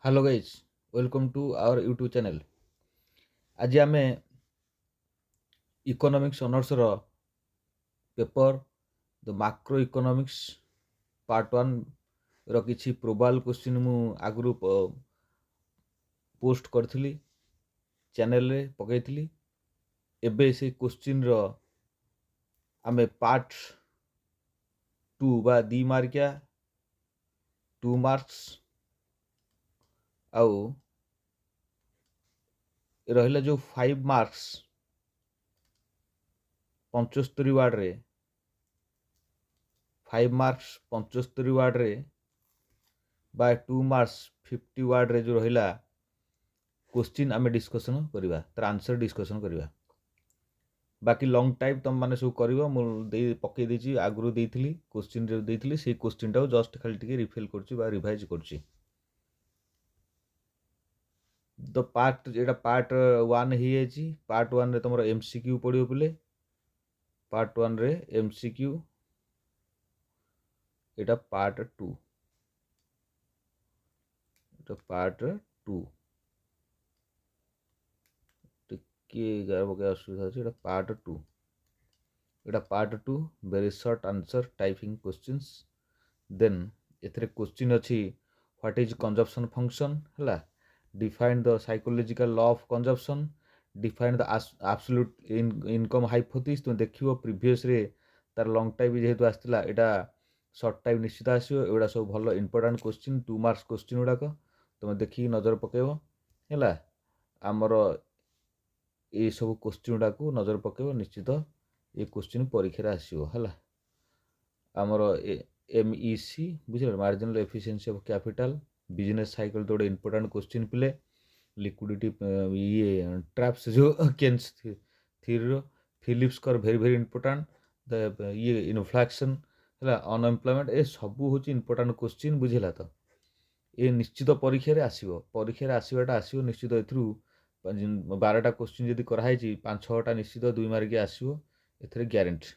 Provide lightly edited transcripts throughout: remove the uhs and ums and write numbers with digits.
Hello guys, welcome to our YouTube channel. आज आम economics honours रो paper the macro economics part 1 रो किछि प्रोबाल क्वेश्चन मु आगु पोस्ट करथिली चैनल रे पकैथिली। एबे से क्वेश्चन रो आमे पार्ट 2 बा 2 मार्किया 2 मार्क्स आउ रहिला जो 5 मार्क्स 75 वार्ड रे 5 मार्क्स 75 वार्ड रे बा 2 मार्क्स 50 वार्ड रे जो रहिला क्वेश्चन आमे डिस्कशन करवा तार आंसर डिस्कशन करवा। बाकी लंग टाइम तुम मैंने सब कर पकई देती आगु देती क्वेश्चन देती से क्वेश्चन टाक जस्ट खाली टी रिफिल कर रिभाइज कर तो पार्ट एटा पार्ट 1 हो जाए। पार्ट 1 रे तुम एमसीक्यू पड़ो पे पार्ट 1 रे एमसीक्यू एटा पार्ट 2 एटा पार्ट 2 टिके गार पके असुविधा अछि। एटा पार्ट 2 एटा part 2 very short answer typing questions. Then एथरे क्वेश्चन अछि व्हाट इज कंजप्शन फंक्शन हला, define the psychological law of consumption, define the absolute income hypothesis. तुम देखियो प्रीवियस रे तार लॉन्ग टाइप जेहेतु आसला एटा शॉर्ट टाइप निश्चित आसो। एगुड़ा सब भल इंपोर्टेंट क्वेश्चन 2 मार्क्स क्वेश्चन गुड़ाक तुम देखिए नजर पकेब है। आमर ये सब क्वेश्चन गुड़ाक नजर पकेब निश्चित ये क्वेश्चन परीक्षा आसो है। आमर एमईसी बुझे marginal efficiency of capital business cycle तो गोटे इंपोर्टेंट क्वेश्चन पिले। लिक्विडिटी ये ट्रैप्स जो केन्स थ्योरी फिलिप्स कर वेरी वेरी इंपोर्टेंट द ये इन्फ्लेक्शन है अनएम्प्लॉयमेंट ए सब हूँ इंपोर्टेंट क्वेश्चन बुझेगा। तो ये निश्चित परीक्षा आसो परीक्षा आसवाटा आसो निश्चित ए 12टा क्वेश्चन जदि कराई 5-6टा निश्चित 2 मार्क आसो ए ग्यारंटी।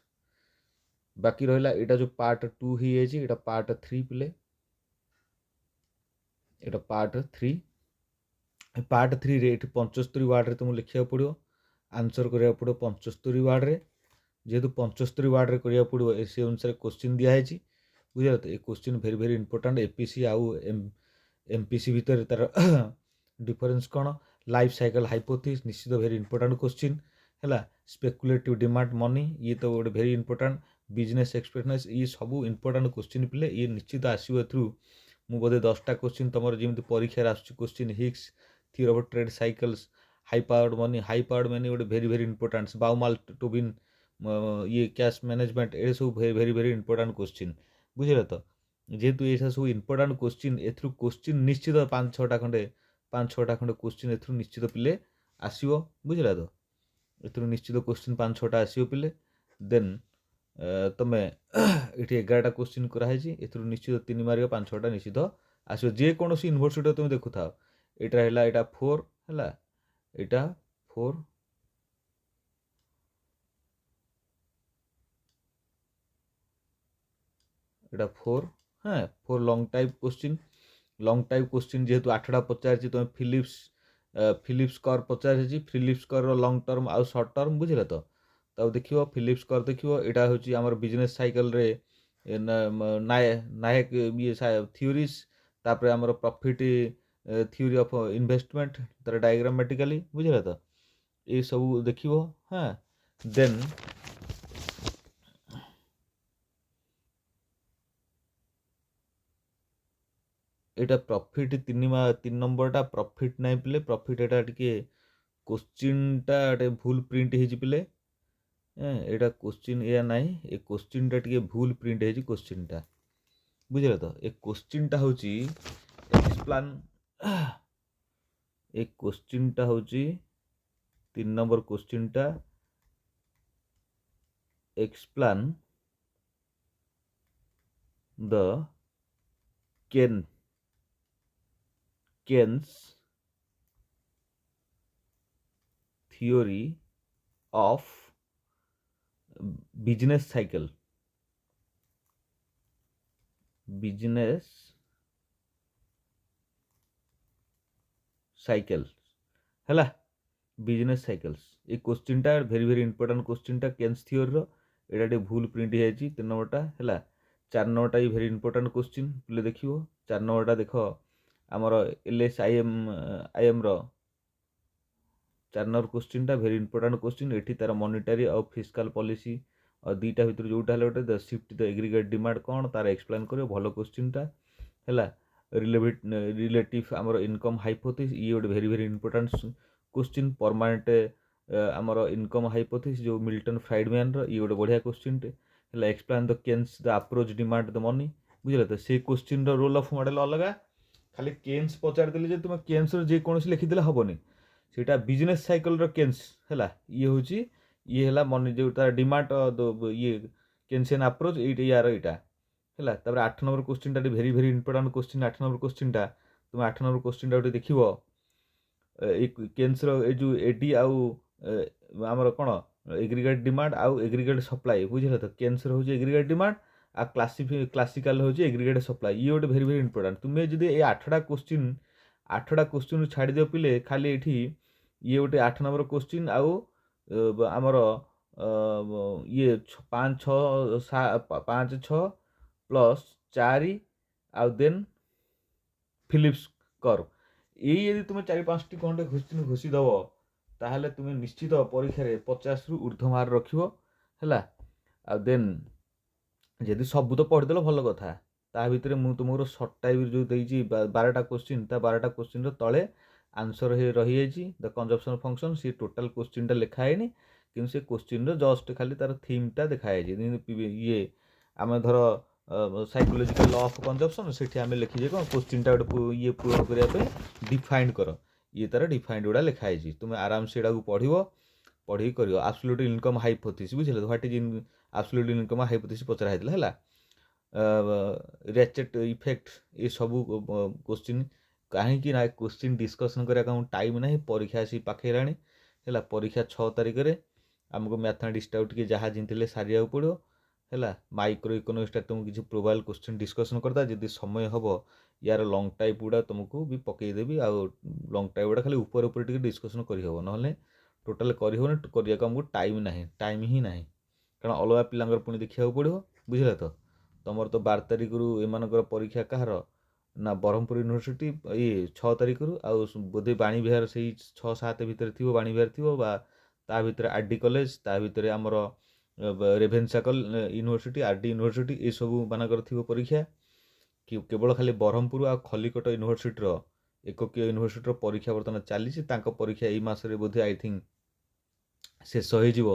बाकी रहा यहाँ जो पार्ट 2 हो जाए पार्ट 3 पिले एटा पार्ट 3 पार्ट 3 रे 75 वार्ड रे तुम लिखा पड़ो आंसर करा पड़ो 75 वार्ड रे। जेहेतु 75 वार्ड रे करा पड़ो से अनुसार क्वेश्चन दिखाई बुझे। तो ये question very very important APC आउ एमपीसी भितर तार डिफरेंस कौन, लाइफ साइकिल हाइपोथेसिस निश्चित वेरी इंपोर्टेंट क्वेश्चन है। स्पेकुलेटिव डिमांड मनी ये तो गोटे वेरी इंपोर्टेंट, बिजनेस एक्सपेक्टेंस ये सब इंपोर्टेंट क्वेश्चन पिले ये निश्चित आसो। एथरू मु बोधे 10टा क्वेश्चन तुम जमी परीक्षा question Hicks theory of trade cycles high powered money गोटे वेरी वेरी इंपोर्टेंट बाउमाल टोबिन ये कैश मैनेजमेंट ये सब वेरी वेरी इंपोर्टेंट क्वेश्चन बुझे। तो जेहेतु ये सब इंपोर्टेंट क्वेश्चन एथरू क्वेश्चन निश्चित 5-6टा खंडे 5-6टा खंडे क्वेश्चन एथरू निश्चित पिले आसो बुझला। तो एथरू निश्चित क्वेश्चन 5-6टा आसो पिले। देन तुम ये 11टा क्वेश्चन कराई एथरू निश्चित 3 मार्क 5-6टा निश्चित आसो जेकोसी यूनिवर्सिटी तुम देखु था। यहाँ है 4 है यहाँ 4 यहाँ 4 हाँ 4 लंग टाइप क्वेश्चन जेहेतु 8टा पचार तुम फिलिप्स कर पचार फिलिप्स कर लंग टर्म आउ सर्ट टर्म बुझे। तो तब देख फिलिप्स कर देख यहाँ हूँ आम बिजनेस साइकिल रे नायक ये थ्योरीज तापर आमर प्रॉफिट थ्योरी ऑफ इन्वेस्टमेंट तार डायग्रामेटिकली बुझे। तो ये सब देख हाँ। देन एटा प्रॉफिट 3 नंबरटा प्रॉफिट नहीं पिले प्रॉफिट एटा टिके क्वेश्चनटा भूल प्रिंट हो पिले एटा क्वेश्चन या नहीं ए क्वेश्चनटा टिके भूल प्रिंट हो क्वेश्चनटा बुझे। तो ए क्वेश्चनटा हूँ एक्सप्लान ए क्वेश्चनटा हूँ 3 नंबर क्वेश्चनटा explain the Keynes theory of business cycle cycle ହେଲା ବିଜନେସ୍ ସାଇକେଲ୍ସ ଏଇ କୋଶ୍ଚିନ୍ଟା ଭେରି ଭେରି ଇମ୍ପୋର୍ଟାଣ୍ଟ କୋଶ୍ଚିନ୍ଟା କେନ୍ସ ଥିଓରିର ଏଇଟା ଟିକେ ଭୁଲ ପ୍ରିଣ୍ଟ ହେଇଯାଇଛି 3 ନମ୍ବରଟା ହେଲା 4 ନମ୍ବରଟା ବି ଭେରି ଇମ୍ପୋର୍ଟାଣ୍ଟ କୋଶ୍ଚିନ୍ ପିଲେ ଦେଖିବ 4 ନମ୍ବରଟା ଦେଖ ଆମର LSIMର 4 ନମ୍ବର କୋଶ୍ଚିନ୍ଟା ଭେରି ଇମ୍ପୋର୍ଟାଣ୍ଟ କୋଶ୍ଚିନ୍ ଏଠି ତାର ମନିଟାରୀ ଆଉ ଫିସ୍କାଲ ପଲିସି ଆଉ ଦୁଇଟା ଭିତରୁ ଯେଉଁଟା ହେଲେ ଗୋଟେ ଦ ସିଫ୍ଟ ଦ ଏଗ୍ରିଗେଟ୍ ଡିମାଣ୍ଡ କ'ଣ ତାର ଏକ୍ସପ୍ଲେନ୍ କରିବ ଭଲ କୋଶ୍ଚିନ୍ଟା ହେଲା ରିଲେଟିଭ୍ ଆମର ଇନକମ୍ ହାଇପୋଥିସ୍ ଇଏ ଗୋଟେ very very important question permanent ଆମର ଇନକମ୍ ହାଇପୋଥିସ୍ ଯେଉଁ ମିଲ୍ଟନ୍ ଫ୍ରାଇଡମ୍ୟାନର ଇଏ ଗୋଟେ ବଢ଼ିଆ କୋଶ୍ଚିନ୍ଟେ ହେଲା ଏକ୍ସପ୍ଲେନ୍ ଦ କେନ୍ସ ଦ ଆପ୍ରୋଚ୍ ଡିମାଣ୍ଡ ଦ ମନି ବୁଝିଲେ ତ ସେଇ କୋଶ୍ଚିନ୍ର ରୋଲ୍ ଅଫ୍ ମଡ଼େଲ୍ ଅଲଗା ଖାଲି କେନ୍ସ ପଚାରିଦେଲେ ଯେ ତୁମେ କେନ୍ସର ଯେକୌଣସି ଲେଖିଦେଲେ ହେବନି ସେଇଟା ବିଜନେସ୍ ସାଇକେଲର କେନ୍ସ ହେଲା ଇଏ ହେଉଛି ଇଏ ହେଲା ମନି ଯେଉଁ ତାର ଡିମାଣ୍ଡ ଇଏ କେନ୍ସିଆନ୍ ଆପ୍ରୋଚ୍ ଏଇଟା ୟାର ଏଇଟା ହେଲା ତାପରେ 8 ନମ୍ବର କୋଶ୍ଚିନ୍ଟା very very important question 8 number କୋଶ୍ଚିନ୍ଟା ତୁମେ 8 ନମ୍ବର କୋଶ୍ଚିନ୍ଟା ଗୋଟେ ଦେଖିବ ଏଇ କେନ୍ସର ଏଇ ଯେଉଁ ଏଡି ଆଉ ଆମର କ'ଣ ଏଗ୍ରିଗେଟ୍ ଡିମାଣ୍ଡ ଆଉ ଏଗ୍ରିଗେଟ୍ ସପ୍ଲାଏ ବୁଝିଲେ ତ କେନ୍ସର ହେଉଛି ଏଗ୍ରିଗେଟ୍ ଡିମାଣ୍ଡ ଆଉ କ୍ଲାସିକାଲ ହେଉଛି ଏଗ୍ରିଗେଟ୍ ସପ୍ଲାଏ ଇଏ ଗୋଟେ ଭେରି ଭେରି ଇମ୍ପୋର୍ଟାଣ୍ଟ ତୁମେ ଯଦି ଏଇ 8ଟା କୋଶ୍ଚିନ୍ରୁ ଛାଡ଼ିଦିଅ ପିଲେ ଖାଲି ଏଠି ଇଏ ଗୋଟେ 8 ନମ୍ବର କୋଶ୍ଚିନ୍ ଆଉ ଆମର ଇଏ 5 6 ପ୍ଲସ୍ 4 ଆଉ ଦେନ୍ ଫିଲିପ୍ସ କର୍ଭ ଏଇ ଯଦି ତୁମେ 4-5ଟି ଖଣ୍ଡେ ଘୋଷିଦେବ ତାହେଲେ ତୁମେ ନିଶ୍ଚିତ ପରୀକ୍ଷାରେ 50ରୁ ଉର୍ଦ୍ଧ୍ୱ ମାର୍କ ରଖିବ ହେଲା ଆଉ ଦେନ୍ ଯଦି ସବୁ ତ ପଢ଼ିଦେଲ ଭଲ କଥା ତା ଭିତରେ ମୁଁ ତୁମର ସର୍ଟ ଟାଇପ୍ ଯେଉଁ ଦେଇଛି 12ଟା କୋଶ୍ଚିନ୍ ତା 12ଟା କୋଶ୍ଚିନ୍ର ତଳେ ଆନ୍ସର ରହିଯାଇଛି ଦ କଞ୍ଜମ୍ପସନ୍ ଫଙ୍କସନ୍ ସେ ଟୋଟାଲ୍ କୋଶ୍ଚିନ୍ଟା ଲେଖା ହେଇନି କିନ୍ତୁ ସେ କୋଶ୍ଚିନ୍ର ଜଷ୍ଟ ଖାଲି ତାର ଥିମ୍ଟା ଦେଖାଯାଇଛି ଇଏ ଆମେ ଧର ସାଇକୋଲୋଜିକାଲ ଲ ଅଫ୍ କଞ୍ଜମ୍ପସନ୍ ସେଠି ଆମେ ଲେଖିଛେ କ'ଣ କୋଶ୍ଚିନ୍ଟା ଗୋଟେ ଇଏ ପୂରଣ କରିବା ପାଇଁ ଡିଫାଇଣ୍ଡ କର ଇଏ ତାର ଡିଫାଇଣ୍ଡ ଗୁଡ଼ା ଲେଖା ହେଇଛି ତୁମେ ଆରାମସେ ଏଟାକୁ ପଢ଼ିକି କରିବ ଆବସୋଲ୍ୟୁଟ୍ ଇନକମ୍ ହାଇପୋଥିସିସ୍ ବୁଝିଲେ ହ୍ୱାଟ୍ ଇଜ୍ ଆବସୋଲ୍ୟୁଟ୍ ଇନକମ୍ ହାଇପୋଥିସିସ୍ ପଚରା ହେଇଥିଲା ହେଲା ରେଚେଟ୍ ଇଫେକ୍ଟ ଏସବୁ କୋଶ୍ଚିନ୍ କାହିଁକି ନା କୋଶ୍ଚିନ୍ ଡିସ୍କସନ୍ କରିବାକୁ ଆମକୁ ଟାଇମ୍ ନାହିଁ ପରୀକ୍ଷା ଆସି ପାଖେଇଲାଣି ହେଲା ପରୀକ୍ଷା 6 ତାରିଖରେ ଆମକୁ ମ୍ୟାଥମେଟିକ୍ସଟାକୁ ଟିକେ ଯାହା ଯେମିତି ସାରିବାକୁ ପଡ଼ିବ ହେଲା ମାଇକ୍ରୋ ଇକୋନୋମିକ୍ସଟା ତୁମକୁ କିଛି ପ୍ରୋବାଇଲ୍ କୋଶ୍ଚିନ୍ ଡିସ୍କସନ୍ କରିଦେବା ଯଦି ସମୟ ହେବ ୟାର ଲଙ୍ଗ୍ ଟାଇପ୍ ଗୁଡ଼ା ତୁମକୁ ବି ପକେଇଦେବି ଆଉ ଲଙ୍ଗ୍ ଟାଇପ୍ ଗୁଡ଼ା ଖାଲି ଉପରେ ଟିକେ ଡିସ୍କସନ୍ କରିହେବ ନହେଲେ ଟୋଟାଲ୍ କରିହେବନି କରିବାକୁ ଆମକୁ ଟାଇମ୍ ହିଁ ନାହିଁ କାରଣ ଅଲଗା ପିଲାଙ୍କର ପୁଣି ଦେଖିବାକୁ ପଡ଼ିବ ବୁଝିଲେ ତ ତୁମର ତ 12 ତାରିଖରୁ ଏମାନଙ୍କର ପରୀକ୍ଷା କାହାର ନା ବ୍ରହ୍ମପୁର ୟୁନିଭର୍ସିଟି ଏଇ 6 ତାରିଖରୁ ଆଉ ବୋଧେ ବାଣୀ ବିହାର ସେଇ 6-7 ଭିତରେ ଥିବ ବାଣୀ ବିହାର ଥିବ ବା ତା ଭିତରେ ଆର୍ଡି କଲେଜ ତା ଭିତରେ ଆମର ରେଭେନ୍ସା ୟୁନିଭର୍ସିଟି ଆର୍ଡି ୟୁନିଭର୍ସିଟି ଏସବୁ ମାନଙ୍କର ଥିବ ପରୀକ୍ଷା କେବଳ ଖାଲି ବ୍ରହ୍ମପୁର ଆଉ ଖଲିକଟ ୟୁନିଭର୍ସିଟିର ଏକକୀୟ ୟୁନିଭର୍ସିଟିର ପରୀକ୍ଷା ବର୍ତ୍ତମାନ ଚାଲିଛି ତାଙ୍କ ପରୀକ୍ଷା ଏଇ ମାସରେ ବୋଧେ ଆଇ ଥିଙ୍କ ଶେଷ ହେଇଯିବ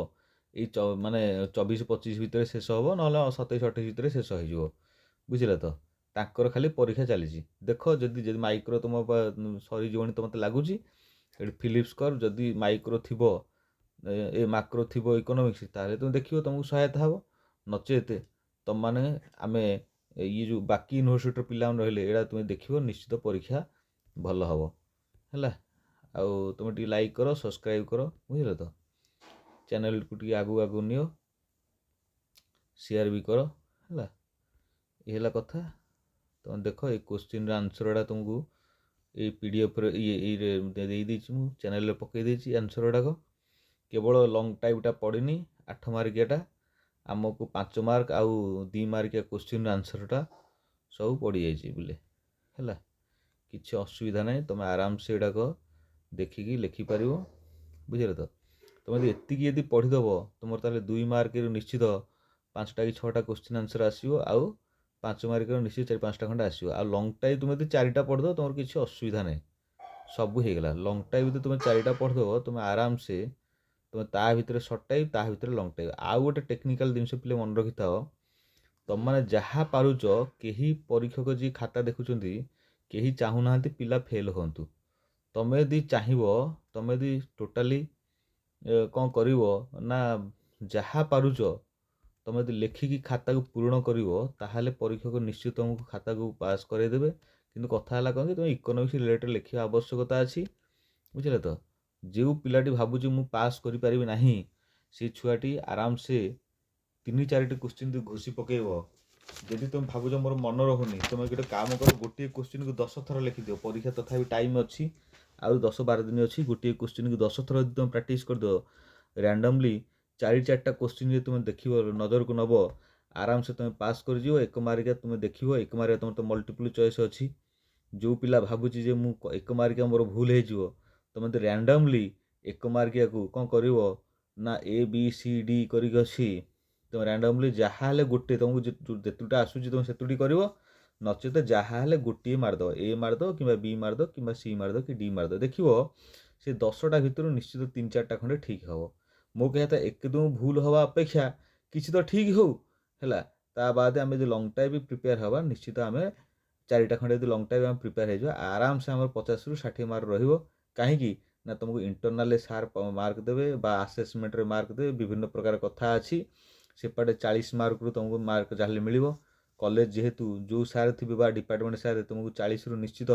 ଏଇ ମାନେ 24-25 ଭିତରେ ଶେଷ ହେବ ନହେଲେ 27-28 ଭିତରେ ଶେଷ ହେଇଯିବ ବୁଝିଲେ ତ ତାଙ୍କର ଖାଲି ପରୀକ୍ଷା ଚାଲିଛି ଦେଖ ଯଦି ମାଇକ୍ରୋ ତୁମ ସରିଯିବଣି ତ ମୋତେ ଲାଗୁଛି ଏଠି ଫିଲିପ୍ସ କର୍ଭ ଯଦି ମାଇକ୍ରୋ ଥିବ ମାକ୍ରୋ ଥିବ ଇକୋନୋମିକ୍ସ ତାହେଲେ ତୁମେ ଦେଖିବ ତୁମକୁ ସହାୟତା ହେବ ନଚେତ ତୁମମାନେ ଆମେ ଇଏ ଯେଉଁ ବାକି ୟୁନିଭର୍ସିଟିର ପିଲାମାନେ ରହିଲେ ଏଇଟା ତୁମେ ଦେଖିବ ନିଶ୍ଚିତ ପରୀକ୍ଷା ଭଲ ହେବ ହେଲା ଆଉ ତୁମେ ଟିକେ ଲାଇକ୍ କର ସବସ୍କ୍ରାଇବ୍ କର ବୁଝିଲ ତ ଚ୍ୟାନେଲକୁ ଟିକେ ଆଗକୁ ନିଅ ସେୟାର ବି କର ହେଲା ଏ ହେଲା କଥା ତୁମେ ଦେଖ ଏଇ କୋଶ୍ଚିନ୍ର ଆନ୍ସର୍ ଗୁଡ଼ା ତୁମକୁ ଏଇ PDFରେ ଏଇରେ ଦେଇଦେଇଛି ମୁଁ ଚ୍ୟାନେଲରେ ପକାଇ ଦେଇଛି ଆନ୍ସର୍ ଗୁଡ଼ାକ କେବଳ ଲଙ୍ଗ୍ ଟାଇପ୍ଟା ପଡ଼ିନି 8 ମାର୍କିଆଟା ଆମକୁ 5 ମାର୍କ ଆଉ 2 ମାର୍କିଆ କୋଶ୍ଚିନ୍ର ଆନ୍ସର୍ଟା ସବୁ ପଡ଼ିଯାଇଛି ବୋଲେ ହେଲା କିଛି ଅସୁବିଧା ନାହିଁ ତୁମେ ଆରାମସେ ଏଗୁଡ଼ାକ ଦେଖିକି ଲେଖିପାରିବ ବୁଝିଲେ ତ ତୁମେ ଯଦି ପଢ଼ିଦେବ ତୁମର ତାହେଲେ 2 ମାର୍କରୁ ନିଶ୍ଚିତ 5ଟା କି 6ଟା କୋଶ୍ଚିନ୍ ଆନ୍ସର୍ ଆସିବ ଆଉ 5 ମାର୍କର ନିଶ୍ଚିତ 4-5ଟା ଖଣ୍ଡେ ଆସିବ ଆଉ ଲଙ୍ଗ୍ ଟାଇପ୍ ତୁମେ ଯଦି 4ଟା ପଢ଼ିଦେବ ତୁମର କିଛି ଅସୁବିଧା ନାହିଁ ସବୁ ହେଇଗଲା ଲଙ୍ଗ୍ ଟାଇପ୍ ଯଦି ତୁମେ 4ଟା ପଢ଼ିଦେବ ତୁମେ ଆରାମସେ ତୁମେ ତା ଭିତରେ ସର୍ଟ ଟାଇପ୍ ତା ଭିତରେ ଲଙ୍ଗ୍ ଟାଇପ୍ ଆଉ ଗୋଟେ ଟେକ୍ନିକାଲ୍ ଜିନିଷ ପିଲେ ମନେ ରଖିଥାଅ ତୁମମାନେ ଯାହା ପାରୁଛ କେହି ପରୀକ୍ଷକ ଯିଏ ଖାତା ଦେଖୁଛନ୍ତି କେହି ଚାହୁଁନାହାନ୍ତି ପିଲା ଫେଲ୍ ହୁଅନ୍ତୁ ତୁମେ ଯଦି ଚାହିଁବ ତୁମେ ଯଦି ଟୋଟାଲି କ'ଣ କରିବ ନା ଯାହା ପାରୁଛ ତୁମେ ଯଦି ଲେଖିକି ଖାତାକୁ ପୂରଣ କରିବ ତାହେଲେ ପରୀକ୍ଷକ ନିଶ୍ଚିତ ତୁମକୁ ଖାତାକୁ ପାସ୍ କରାଇଦେବେ କିନ୍ତୁ କଥା ହେଲା କ'ଣ କି ତୁମେ ଇକୋନୋମିକ୍ସ ରିଲେଟେଡ୍ ଲେଖିବା ଆବଶ୍ୟକତା ଅଛି ବୁଝିଲେ ତ ଯେଉଁ ପିଲାଟି ଭାବୁଛି ମୁଁ ପାସ୍ କରିପାରିବି ନାହିଁ ସେ ଛୁଆଟି ଆରାମସେ 3-4ଟି କୋଶ୍ଚିନ୍ ଘୋଷି ପକାଇବ ଯଦି ତୁମେ ଭାବୁଛ ମୋର ମନେ ରହୁନି ତୁମେ ଗୋଟେ କାମ କର ଗୋଟିଏ କୋଶ୍ଚିନ୍କୁ 10 ଥର ଲେଖିଦିଅ ପରୀକ୍ଷା ତଥାପି ଟାଇମ୍ ଅଛି ଆଉ 10-12 दिन ଅଛି। ଗୋଟିଏ क्वेश्चन की 10 थर तुम प्रैक्टिस करदेव रैंडमली 4-4टा क्वेश्चन जे तुम देख नजर को नब आराम से तुम पास कर एक मार्किया तुम देख एक मार्किया तुम तो मल्टीपल चॉइस अच्छी जो पिला भावुची जे मु एक मार्किया मोर भूल हो तुम तो रैंडमली एक मार्किया को कौन कर ना ए बी सी डी करी तुम रैंडमली जहाँ गोटे तुमको जेतुटा आसूची तुम सेतुटी कर नचेत जहाँ गोटे मारद ए मारद कि बी मारद कि सी मारद कि डी मारद देख से 10टा भितर निश्चित 3-4टा खंडे ठीक हम मो कहता एकदम भूल हवा अपेक्षा किसी तो ठीक हो है ता बाद आम जो लंग टाइम प्रिपेयर हवा निश्चित आम 4टा खंडे जो लंग टाइम आम प्रिपेयर हो आराम से आम 50-60 मार्क रही ना तुमको इंटरनाल सार मार्क देवे आसेसमेंट रे मार्क देवे विभिन्न प्रकार कथा अच्छी सेपटे 40 मार्क रु तुमको मार्क जहाँ मिल कॉलेज जेहेतु जो सार थे डिपार्टमेंट सार तुमको 40 रु निश्चित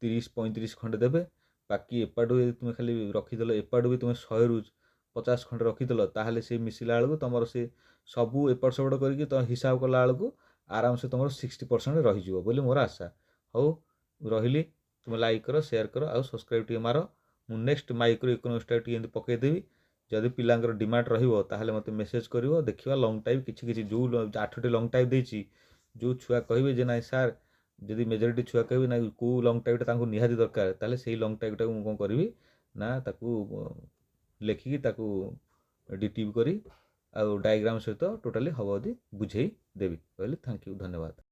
30-35 खंडे देवे बाकी एपाटू तुम खाली रखीदेल एपाटू भी तुम 100 रु 50 खंडे रखीदेल ताहले से मिसिला बेलू तुम से सबू एपट सेपट करके तुम हिसाब कला बेलू आराम से तुम 60% रही बोली मोर आशा हो रही तुम लाइक कर शेयर कर आउ सब्सक्राइब टी मार मु नेक्स्ट माइक्रो इकोनोमिक्स टी पकईदेवी जदि पिलांकर डिमांड रहिबो ताहले मते मेसेज करिवो देखिबा लॉन्ग टाइम किछि जो 8टी लॉन्ग टाइम देछि जो छुआ कहिबे जे नाइ सर जदि मेजॉरिटी छुआ कहिबे ना को लॉन्ग टाइम तांको निहाती दरकार ताहले सेही लॉन्ग टाइम टाको मु कोन करिवि ना ताकू लेखिकी ताकू डिटिव करी आ डायग्राम सहित टोटाली हबो बुझेई देवी कहली थैंक यू धन्यवाद।